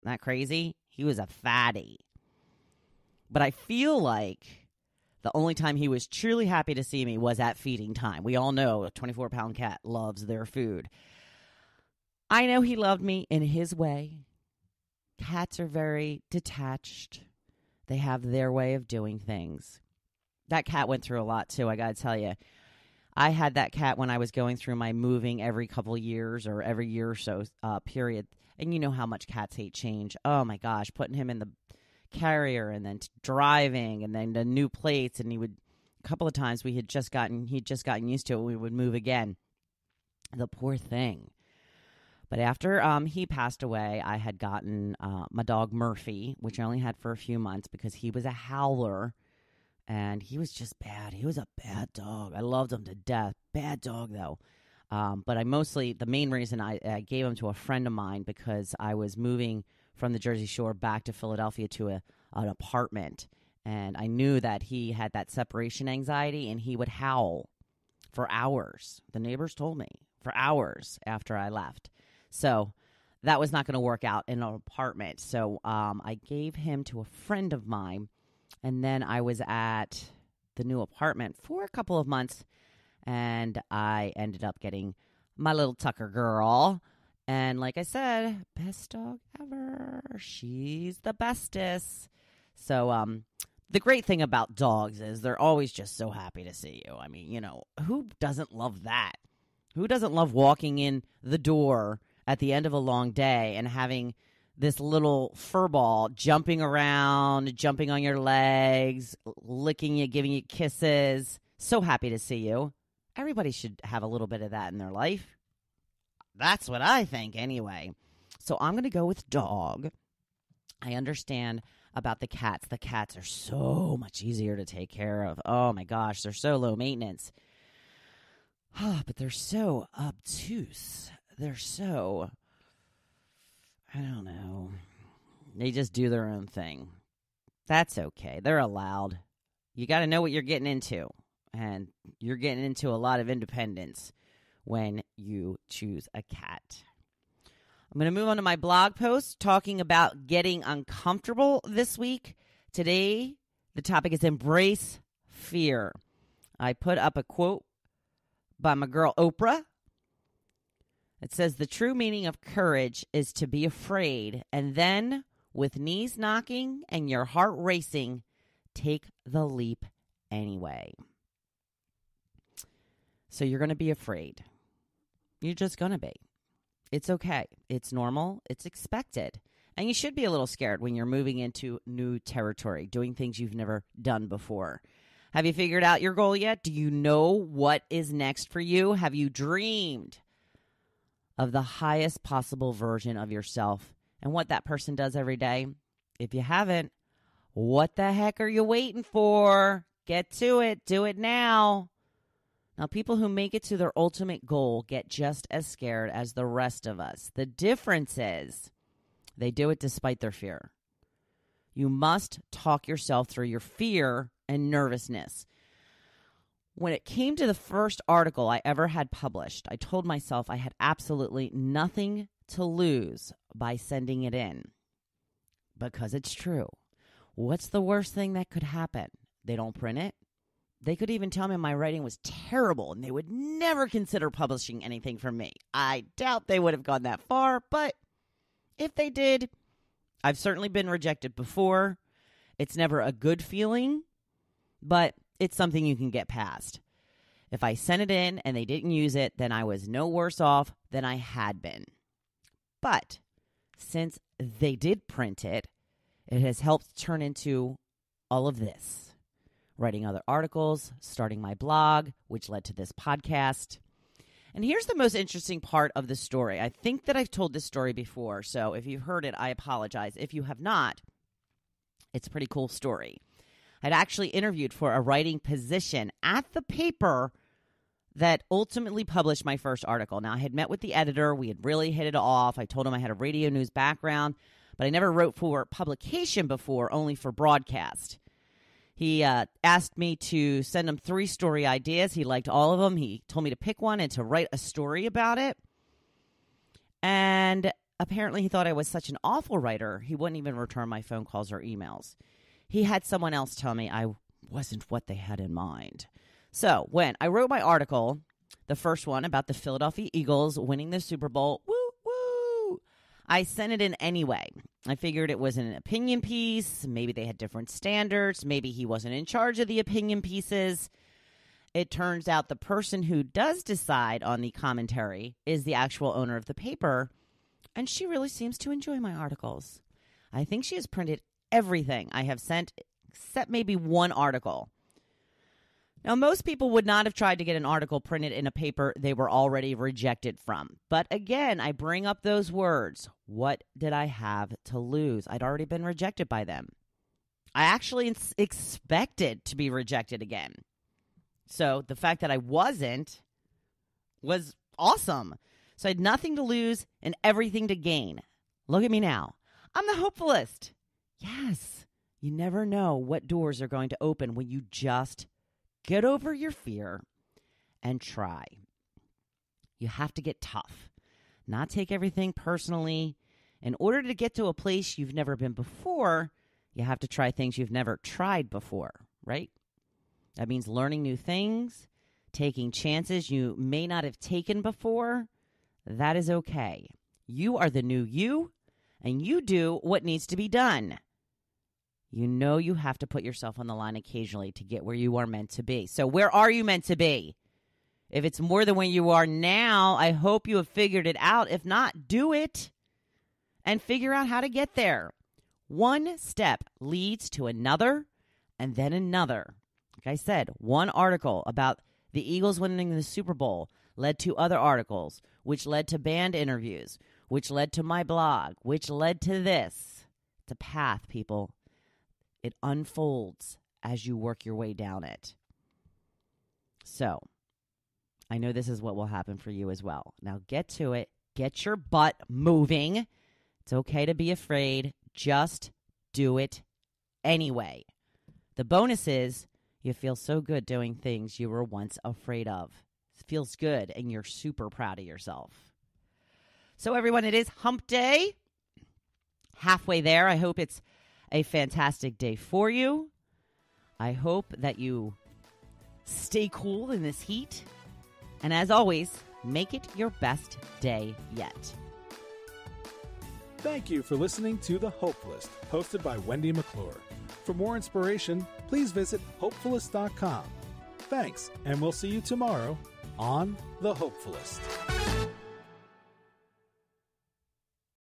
Isn't that crazy? He was a fatty. But I feel like the only time he was truly happy to see me was at feeding time. We all know a 24-pound cat loves their food. I know he loved me in his way. Cats are very detached. They have their way of doing things. That cat went through a lot, too, I got to tell you. I had that cat when I was going through my moving every couple of years or every year or so period. And you know how much cats hate change. Oh, my gosh, putting him in the carrier and then driving and then the new plates. And a couple of times he'd just gotten used to it. We would move again. The poor thing. But after he passed away, I had gotten my dog Murphy, which I only had for a few months because he was a howler. And he was just bad. He was a bad dog. I loved him to death. Bad dog, though. But the main reason I gave him to a friend of mine because I was moving from the Jersey Shore back to Philadelphia to an apartment. And I knew that he had that separation anxiety, and he would howl for hours. The neighbors told me, for hours after I left. So that was not going to work out in an apartment. So I gave him to a friend of mine. And then I was at the new apartment for a couple of months, and I ended up getting my little Tucker girl. And like I said, best dog ever. She's the bestest. So the great thing about dogs is they're always just so happy to see you. I mean, you know, who doesn't love that? Who doesn't love walking in the door at the end of a long day and having this little fur ball jumping around, jumping on your legs, licking you, giving you kisses. So happy to see you. Everybody should have a little bit of that in their life. That's what I think anyway. So I'm going to go with dog. I understand about the cats. The cats are so much easier to take care of. Oh my gosh, they're so low maintenance. But they're so obtuse. They're so... I don't know. They just do their own thing. That's okay. They're allowed. You got to know what you're getting into. And you're getting into a lot of independence when you choose a cat. I'm going to move on to my blog post talking about getting uncomfortable this week. Today, the topic is embrace fear. I put up a quote by my girl Oprah. It says, the true meaning of courage is to be afraid, and then, with knees knocking and your heart racing, take the leap anyway. So you're going to be afraid. You're just going to be. It's okay. It's normal. It's expected. And you should be a little scared when you're moving into new territory, doing things you've never done before. Have you figured out your goal yet? Do you know what is next for you? Have you dreamed of the highest possible version of yourself and what that person does every day? If you haven't, what the heck are you waiting for? Get to it. Do it now. Now, people who make it to their ultimate goal get just as scared as the rest of us. The difference is they do it despite their fear. You must talk yourself through your fear and nervousness. When it came to the first article I ever had published, I told myself I had absolutely nothing to lose by sending it in. Because it's true. What's the worst thing that could happen? They don't print it. They could even tell me my writing was terrible and they would never consider publishing anything from me. I doubt they would have gone that far, but if they did, I've certainly been rejected before. It's never a good feeling, but it's something you can get past. If I sent it in and they didn't use it, then I was no worse off than I had been. But since they did print it, it has helped turn into all of this. Writing other articles, starting my blog, which led to this podcast. And here's the most interesting part of the story. I think that I've told this story before, so if you've heard it, I apologize. If you have not, it's a pretty cool story. I'd actually interviewed for a writing position at the paper that ultimately published my first article. Now, I had met with the editor. We had really hit it off. I told him I had a radio news background, but I never wrote for publication before, only for broadcast. He asked me to send him 3 story ideas. He liked all of them. He told me to pick one and to write a story about it. And apparently he thought I was such an awful writer, he wouldn't even return my phone calls or emails. He had someone else tell me I wasn't what they had in mind. So when I wrote my article, the first one about the Philadelphia Eagles winning the Super Bowl, woo, I sent it in anyway. I figured it was an opinion piece. Maybe they had different standards. Maybe he wasn't in charge of the opinion pieces. It turns out the person who does decide on the commentary is the actual owner of the paper, and she really seems to enjoy my articles. I think she has printed everything I have sent, except maybe one article. Now, most people would not have tried to get an article printed in a paper they were already rejected from. But again, I bring up those words. What did I have to lose? I'd already been rejected by them. I actually expected to be rejected again. So the fact that I wasn't was awesome. So I had nothing to lose and everything to gain. Look at me now. I'm the Hopefulist. Yes, you never know what doors are going to open when you just get over your fear and try. You have to get tough, not take everything personally. In order to get to a place you've never been before, you have to try things you've never tried before, right? That means learning new things, taking chances you may not have taken before. That is okay. You are the new you, and you do what needs to be done. You know you have to put yourself on the line occasionally to get where you are meant to be. So where are you meant to be? If it's more than where you are now, I hope you have figured it out. If not, do it and figure out how to get there. One step leads to another and then another. Like I said, one article about the Eagles winning the Super Bowl led to other articles, which led to band interviews, which led to my blog, which led to this. It's a path, people. It unfolds as you work your way down it. So, I know this is what will happen for you as well. Now get to it. Get your butt moving. It's okay to be afraid. Just do it anyway. The bonus is you feel so good doing things you were once afraid of. It feels good, and you're super proud of yourself. So, everyone, it is hump day. Halfway there. I hope it's a fantastic day for you. I hope that you stay cool in this heat. And as always, make it your best day yet. Thank you for listening to The Hopefulist, hosted by Wendy McClure. For more inspiration, please visit hopefulist.com. Thanks, and we'll see you tomorrow on The Hopefulist.